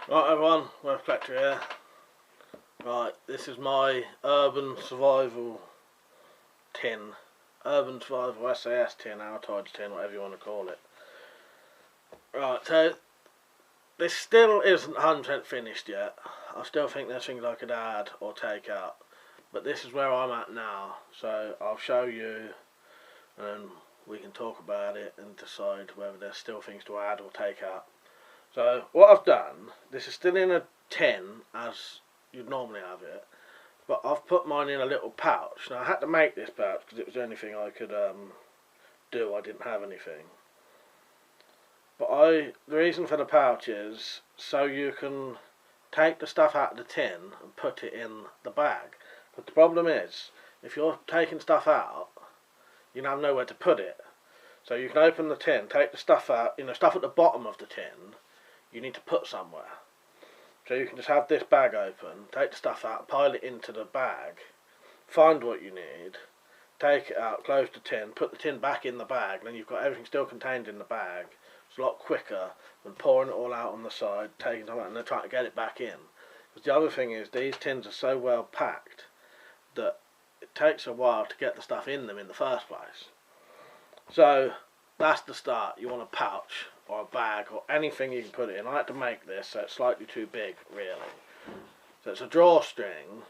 Right everyone, Web Collector here. Right, this is my Urban Survival tin. Urban Survival SAS tin, outards tin, whatever you want to call it. Right, so this still isn't 100% finished yet. I still think there's things I could add or take out. But this is where I'm at now, so I'll show you and we can talk about it and decide whether there's still things to add or take out. So what I've done, this is still in a tin as you'd normally have it, but I've put mine in a little pouch. Now I had to make this pouch because it was the only thing I could do. I didn't have anything. But the reason for the pouch is so you can take the stuff out of the tin and put it in the bag. But the problem is, if you're taking stuff out, you have nowhere to put it. So you can open the tin, take the stuff out, stuff at the bottom of the tin, you need to put somewhere. So you can just have this bag open, take the stuff out, pile it into the bag, find what you need, take it out, close the tin, put the tin back in the bag, then you've got everything still contained in the bag. It's a lot quicker than pouring it all out on the side, taking it out and then trying to get it back in. Because the other thing is, these tins are so well packed that it takes a while to get the stuff in them in the first place. So that's the start. You want a pouch or a bag or anything you can put it in. I had to make this so it's slightly too big, really. So it's a drawstring.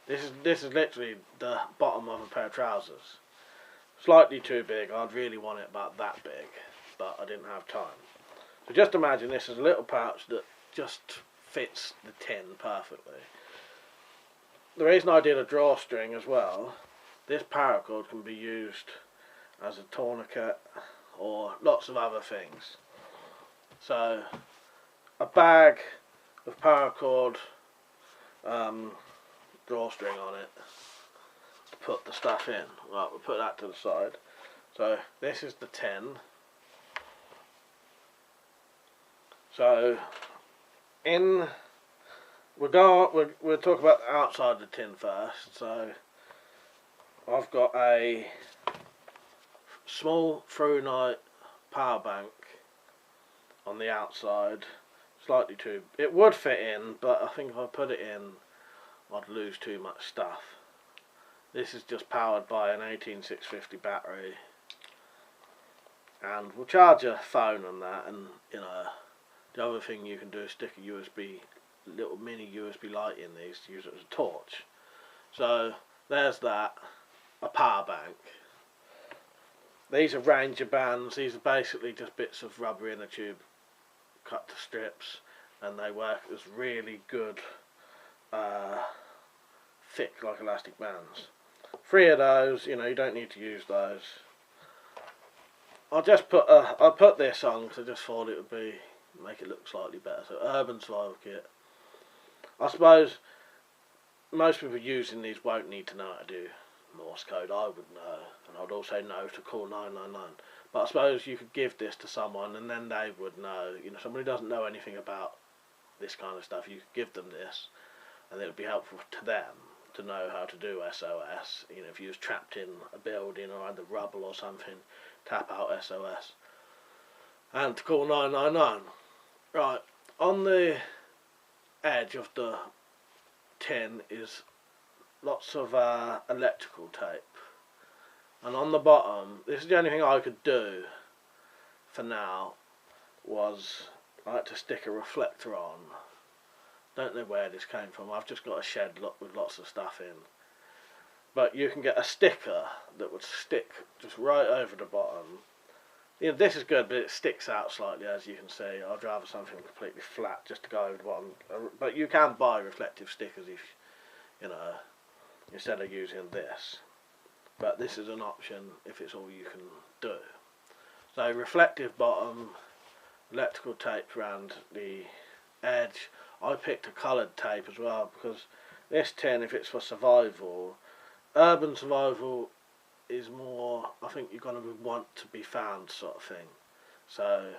This is literally the bottom of a pair of trousers. Slightly too big. I'd really want it about that big, but I didn't have time. So just imagine this is a little pouch that just fits the tin perfectly. The reason I did a drawstring as well, this paracord can be used as a tourniquet or lots of other things. So a bag of paracord drawstring on it to put the stuff in. Right, we'll put that to the side. So this is the tin. So we'll talk about the outside of the tin first. So I've got a small through-night power bank on the outside, slightly too. It would fit in, but I think if I put it in, I'd lose too much stuff. This is just powered by an 18650 battery, and we'll charge a phone on that. And the other thing you can do is stick a little mini USB light in these to use it as a torch. So there's that, a power bank. These are Ranger bands. These are basically just bits of rubber in a tube cut to strips, and they work as really good thick like elastic bands. 3 of those, you don't need to use those. I put this on because I just thought it would make it look slightly better. So Urban Survival Kit. I suppose most people using these won't need to know how to do Morse code. I would know, and I'd also know to call 999. But I suppose you could give this to someone and then they would know. Somebody who doesn't know anything about this kind of stuff, you could give them this and it would be helpful to them to know how to do SOS. If you was trapped in a building or under rubble or something, tap out SOS and to call 999. Right, on the edge of the tin is lots of electrical tape, and on the bottom, this is the only thing I could do for now, was I had to stick a reflector on. Don't know where this came from. I've just got a shed with lots of stuff in, but you can get a sticker that would stick just right over the bottom. This is good, but it sticks out slightly, as you can see. I'd rather something completely flat just to go over the bottom, but you can buy reflective stickers if instead of using this, but this is an option if it's all you can do. So reflective bottom, electrical tape around the edge. I picked a coloured tape as well because this tin, if it's for survival, urban survival is more, I think you're going to want to be found sort of thing. So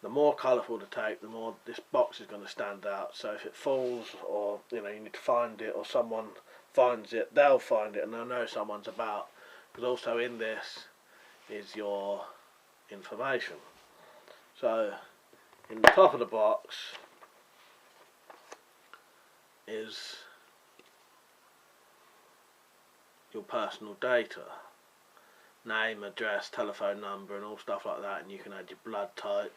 the more colourful the tape, the more this box is going to stand out. So if it falls, or you need to find it, or someone finds it, they'll find it and they'll know someone's about. Because also in this is your information. So in the top of the box is your personal data. Name, address, telephone number and all stuff like that, and you can add your blood type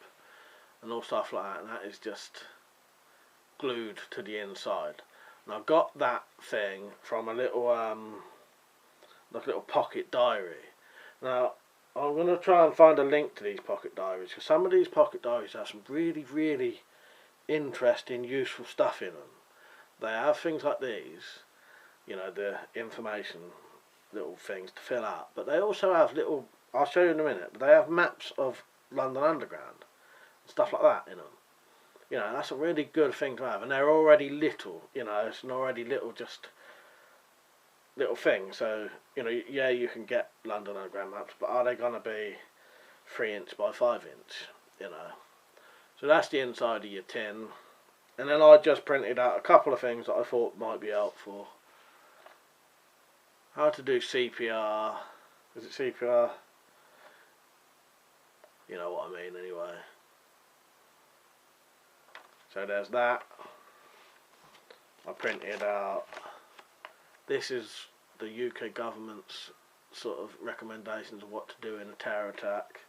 and all stuff like that, and that is just glued to the inside. And I got that thing from a little like a little pocket diary. Now I'm going to try and find a link to these pocket diaries, because some of these pocket diaries have some really interesting, useful stuff in them. They have things like these, you know, the information little things to fill out, but they also have little, I'll show you in a minute, but they have maps of London Underground and stuff like that in them. You know, that's a really good thing to have, and they're already little, you know, it's an already little, just little thing. So, you know, yeah, you can get London Underground maps, but are they going to be 3" by 5", you know? So that's the inside of your tin, and then I just printed out a couple of things that I thought might be helpful. How to do CPR. Is it CPR? You know what I mean anyway. So there's that. I printed out. This is the UK government's sort of recommendations of what to do in a terror attack.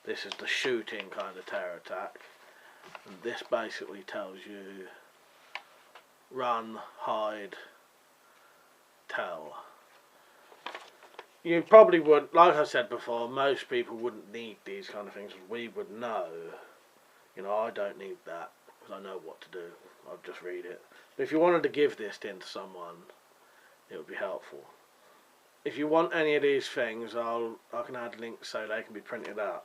This is the shooting kind of terror attack. And this basically tells you run, hide, tell. You probably would, like I said before, most people wouldn't need these kind of things. We would know. You know, I don't need that, because I know what to do. I'll just read it. But if you wanted to give this in to someone, it would be helpful. If you want any of these things, I can add links so they can be printed out.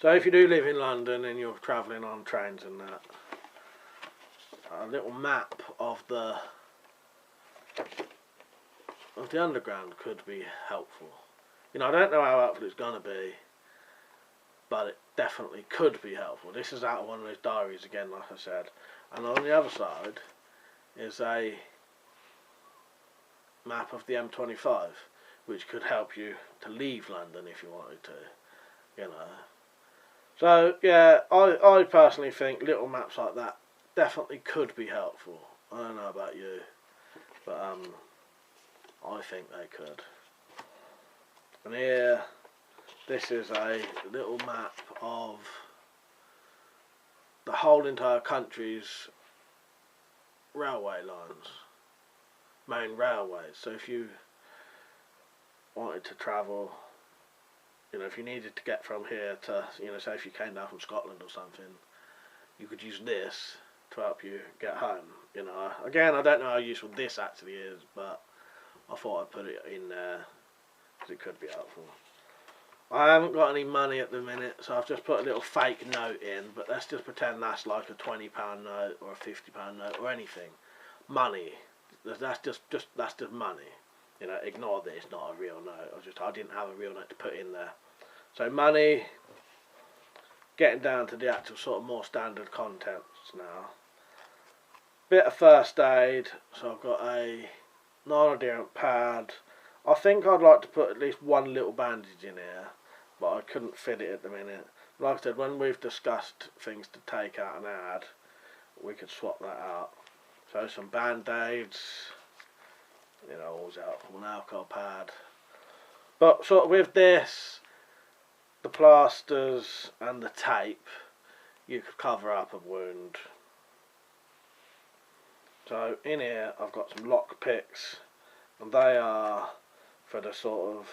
So if you do live in London and you're travelling on trains and that, a little map of the underground could be helpful. You know, I don't know how helpful it's going to be, but it definitely could be helpful. This is out of one of those diaries again, like I said. And on the other side is a map of the M25, which could help you to leave London if you wanted to, you know. So yeah, I personally think little maps like that definitely could be helpful. I don't know about you, but I think they could. And here, this is a little map of the whole entire country's railway lines, main railways. So if you wanted to travel, you know, if you needed to get from here to, you know, say if you came down from Scotland or something, you could use this to help you get home. You know, again, I don't know how useful this actually is, but I thought I'd put it in there because it could be helpful. I haven't got any money at the minute, so I've just put a little fake note in, but let's just pretend that's like a £20 note or a £50 note or anything. Money. That's just money. You know, ignore that it's not a real note. I didn't have a real note to put in there. So money. Getting down to the actual sort of more standard contents now. Bit of first aid. So I've got a non-adherent pad. I think I'd like to put at least one little bandage in here, but I couldn't fit it at the minute. Like I said, when we've discussed things to take out and add, we could swap that out. So some band-aids, you know, always helpful, an alcohol pad. But sort of with this, the plasters and the tape, you could cover up a wound. So in here I've got some lock picks, and they are for the sort of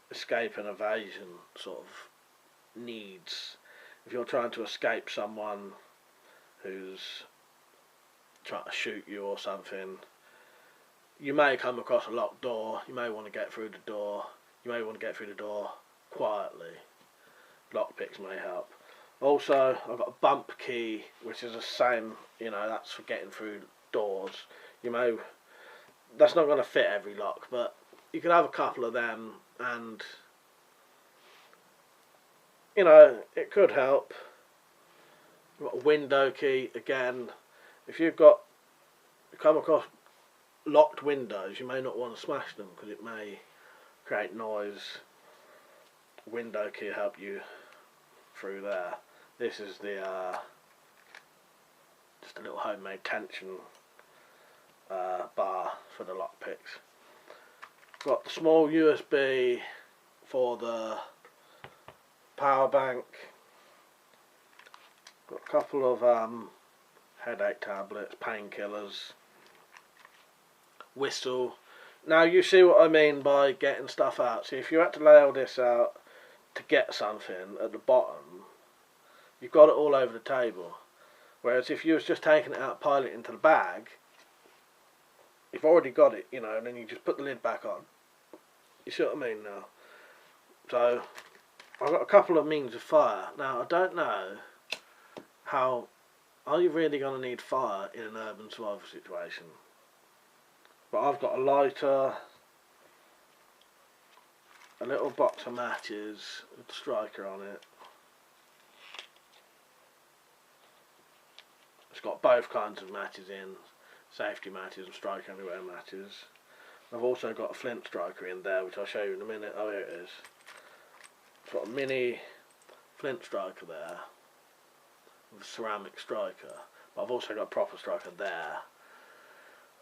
escape and evasion sort of needs. If you're trying to escape someone who's trying to shoot you or something, you may come across a locked door, you may want to get through the door, you may want to get through the door quietly. Lockpicks may help. Also, I've got a bump key, which is the same, you know, that's for getting through doors. That's not going to fit every lock, but you can have a couple of them, and you know, it could help. You've got a window key again. If you come across locked windows, you may not want to smash them because it may create noise. Window key will help you through there. This is the just a little homemade tension bar for the lockpicks. Got the small USB for the power bank. Got a couple of headache tablets, painkillers, whistle. Now you see what I mean by getting stuff out. See, if you had to lay all this out to get something at the bottom, you've got it all over the table. Whereas if you was just taking it out, piling it into the bag, you've already got it, you know, and then you just put the lid back on. You see what I mean now? So, I've got a couple of means of fire. Now, I don't know how... Are you really going to need fire in an urban survival situation? But I've got a lighter, a little box of matches with a striker on it. It's got both kinds of matches in, safety matches and strike anywhere matches. I've also got a flint striker in there, which I'll show you in a minute. Oh, here it is. It's got a mini flint striker there with a ceramic striker, but I've also got a proper striker there.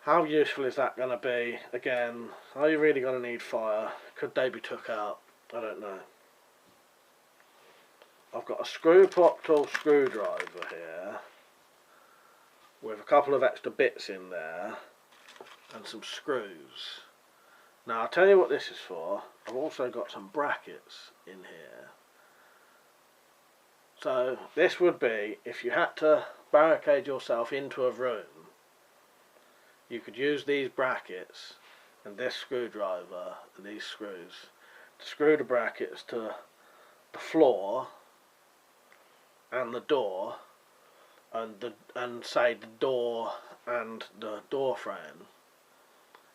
How useful is that going to be? Again, are you really going to need fire? Could they be took out? I don't know. I've got a screw-pop tool screwdriver here with a couple of extra bits in there and some screws. Now I'll tell you what this is for. I've also got some brackets in here. So this would be if you had to barricade yourself into a room, you could use these brackets and this screwdriver and these screws to screw the brackets to the floor and the door and say the door and the door frame,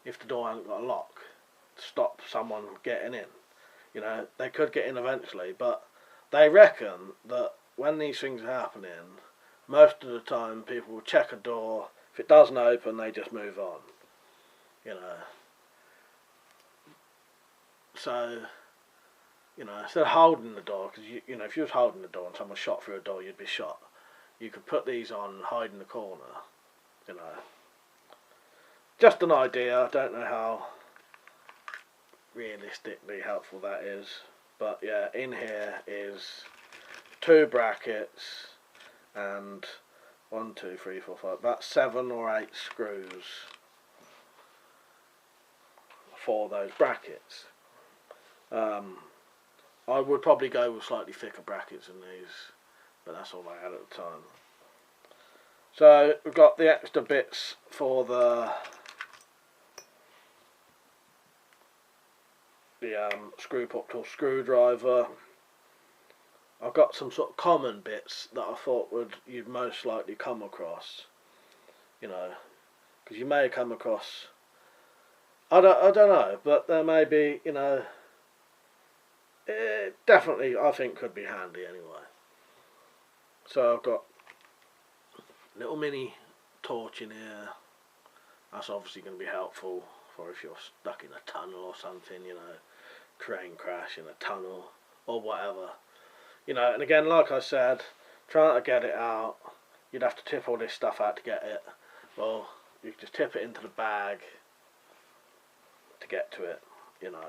if the door hasn't got a lock, to stop someone getting in. You know, they could get in eventually, but they reckon that when these things are happening, most of the time people will check a door. If it doesn't open, they just move on. You know. So, you know, instead of holding the door, because you know, if you was holding the door and someone shot through a door, you'd be shot. You could put these on, hide in the corner. You know. Just an idea. I don't know how realistically helpful that is, but yeah, in here is 2 brackets and 1, 2, 3, 4, 5, about 7 or 8 screws for those brackets. I would probably go with slightly thicker brackets than these, but that's all I had at the time. So we've got the extra bits for the screw-pop tool screwdriver. I've got some sort of common bits that I thought you'd most likely come across, you know, because you may come across, I don't know, but there may be, you know, it definitely I think could be handy anyway. So I've got a little mini torch in here. That's obviously going to be helpful for if you're stuck in a tunnel or something, you know, train crash in a tunnel or whatever. You know, and again, like I said, trying to get it out, you'd have to tip all this stuff out to get it. Well, you can just tip it into the bag to get to it, you know.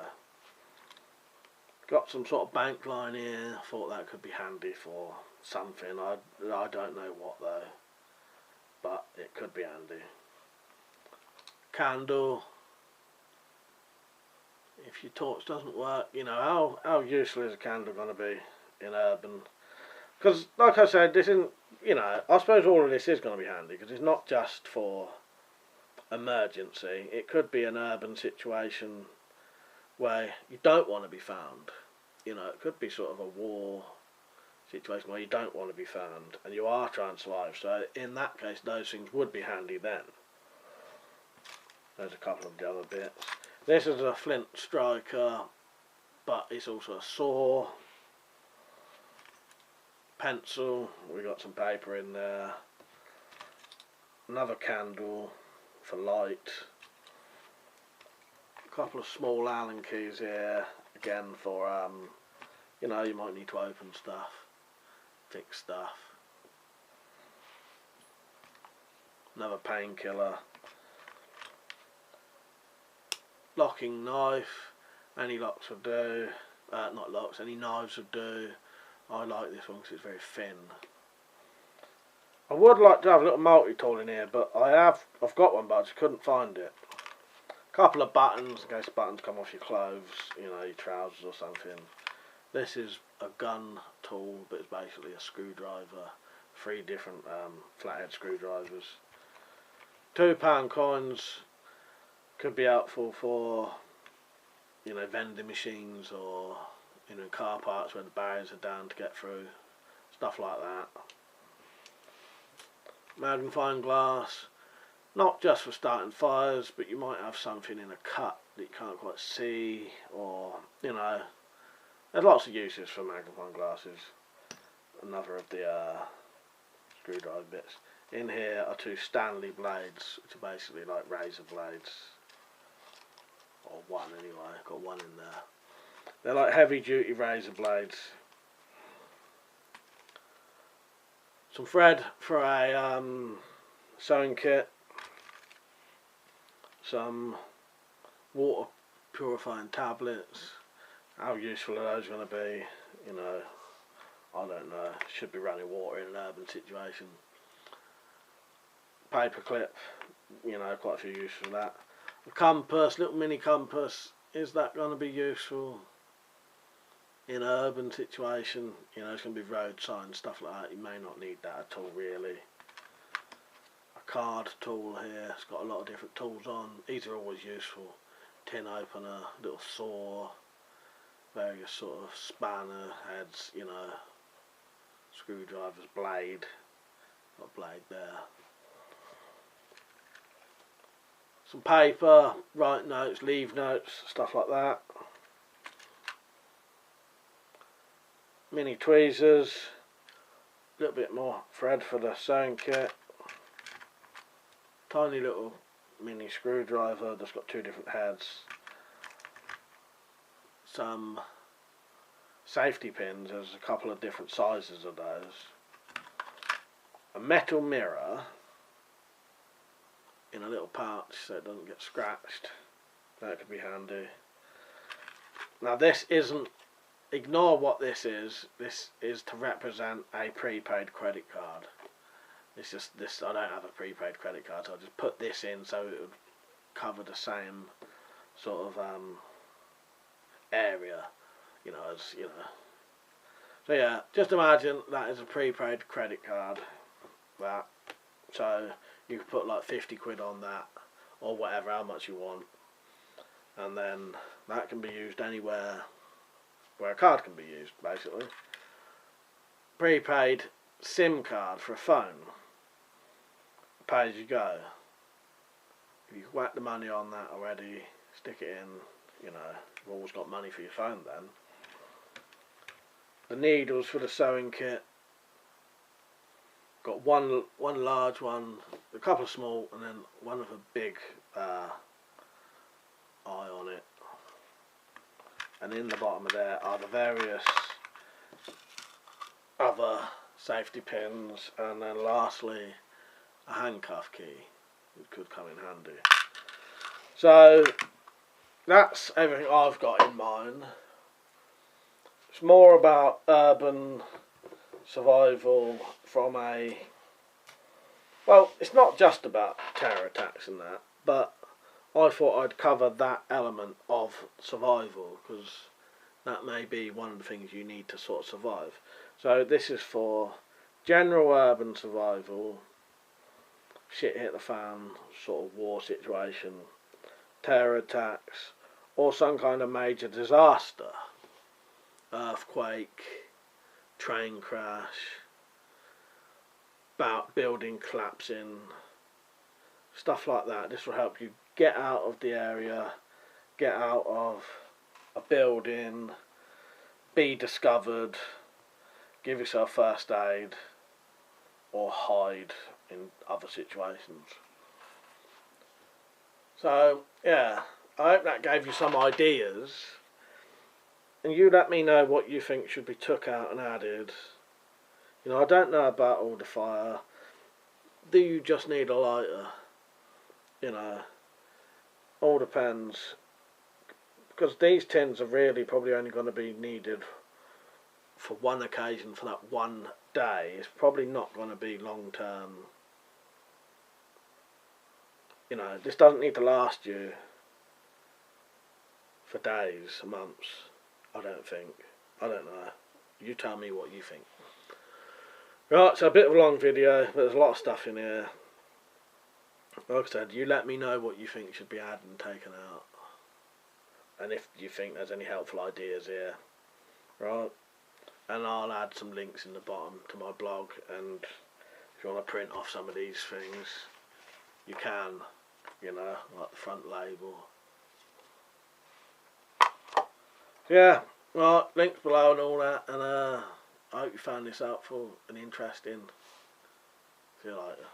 Got some sort of bank line here. Thought that could be handy for something. I don't know what though, but it could be handy. Candle. If your torch doesn't work, you know, how useful is a candle going to be in urban? Because, like I said, this isn't, you know, I suppose all of this is going to be handy because it's not just for emergency. It could be an urban situation where you don't want to be found. You know, it could be sort of a war situation where you don't want to be found and you are trying to survive. So in that case, those things would be handy then. There's a couple of the other bits. This is a flint striker, but it's also a saw. Pencil, we got some paper in there. Another candle for light. A couple of small Allen keys here, again for, you know, you might need to open stuff, fix stuff. another painkiller. Locking knife, any locks would do, not locks, any knives would do. I like this one because it's very thin. I would like to have a little multi-tool in here, but I've got one, but I just couldn't find it. A couple of buttons, in case buttons come off your clothes, you know, your trousers or something. This is a gun tool, but it's basically a screwdriver. 3 different flathead screwdrivers. £2 coins could be helpful for, you know, vending machines or, you know, car parks where the barriers are down to get through. Stuff like that. Magnifying glass, not just for starting fires, but you might have something in a cut that you can't quite see, or, you know, there's lots of uses for magnifying glasses. Another of the screwdriver bits. In here are 2 Stanley blades, which are basically like razor blades, or one anyway. I've got one in there. They're like heavy duty razor blades. Some thread for a sewing kit. Some water purifying tablets. How useful are those going to be? You know, I don't know. Should be running water in an urban situation. Paper clip, you know, quite a few uses for that. A compass, little mini compass. Is that going to be useful in an urban situation? You know, it's going to be road signs, stuff like that. You may not need that at all, really. A card tool here. It's got a lot of different tools on. These are always useful. Tin opener, little saw, various sort of spanner heads, you know, screwdrivers, blade. Got a blade there. Some paper, write notes, leave notes, stuff like that. Mini tweezers, a little bit more thread for the sewing kit. Tiny little mini screwdriver that's got 2 different heads. Some safety pins, there's a couple of different sizes of those. A metal mirror in a little pouch so it doesn't get scratched. That could be handy. Now this isn't, ignore what this is to represent a prepaid credit card. It's just this, I don't have a prepaid credit card, so I just put this in so it would cover the same sort of area, you know, as, you know. So yeah, just imagine that is a prepaid credit card. That, so you could put like 50 quid on that, or whatever, how much you want, and then that can be used anywhere where a card can be used, basically. Prepaid SIM card for a phone, pay as you go. If you whack the money on that already, stick it in, you know, you've always got money for your phone then. The needles for the sewing kit. Got one large one, a couple of small, and then one with a big eye on it. And in the bottom of there are the various other safety pins, and then lastly a handcuff key, which could come in handy. So that's everything I've got in mind. It's more about urban survival from a, well, it's not just about terror attacks and that, but I thought I'd cover that element of survival, because that may be one of the things you need to sort of survive. So this is for general urban survival, shit hit the fan, sort of war situation, terror attacks, or some kind of major disaster, earthquake, train crash, about building collapsing, stuff like that. This will help you get out of the area, get out of a building, be discovered, give yourself first aid, or hide in other situations. So yeah, I hope that gave you some ideas, and you let me know what you think should be took out and added. You know, I don't know about all the fire. do you just need a lighter? You know, all depends. Because these tins are really probably only going to be needed for one occasion for that one day. It's probably not going to be long term. You know, this doesn't need to last you for days, months. I don't think. I don't know. You tell me what you think. Right, so a bit of a long video, but there's a lot of stuff in here. Like I said, you let me know what you think should be added and taken out. And if you think there's any helpful ideas here. Right? And I'll add some links in the bottom to my blog, and if you want to print off some of these things, you can, you know, like the front label. Yeah, right, links below and all that, and I hope you found this helpful and interesting. See you later.